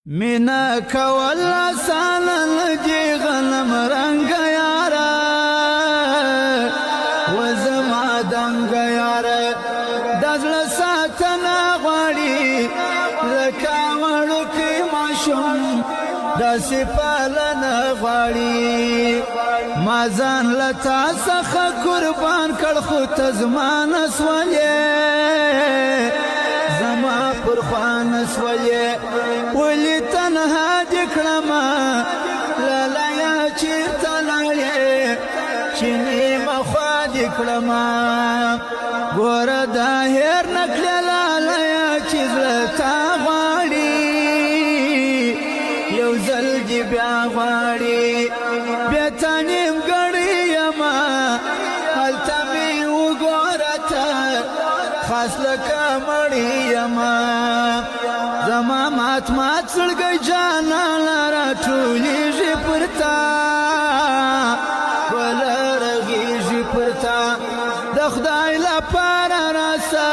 مینا کول آسانه ندی غنم رنگ یاره و زما دنگ یاره د زړه ساتنه غواړي لکه وړوکی ماشوم داسې پالنه غواړي ما ځان له تا څخه قربان کړ خو ته زما نه سولې زما پر خوا نه سولې ولې تنها دې کړمه لالیه چېرته لاړې چې نیمه خوا دې کړمه ګوره دا هېر نه کړې لالیه چې زړه تا غواړي یو ځل دې بیا غواړي بیا تا نیمګړی یمه هلته مې وګوره ته خاص لکه مړی یمه زما مات مات زړګی جانانه راټولیږي پر تا بله رغېږي پر تا د خدای لپاره راسه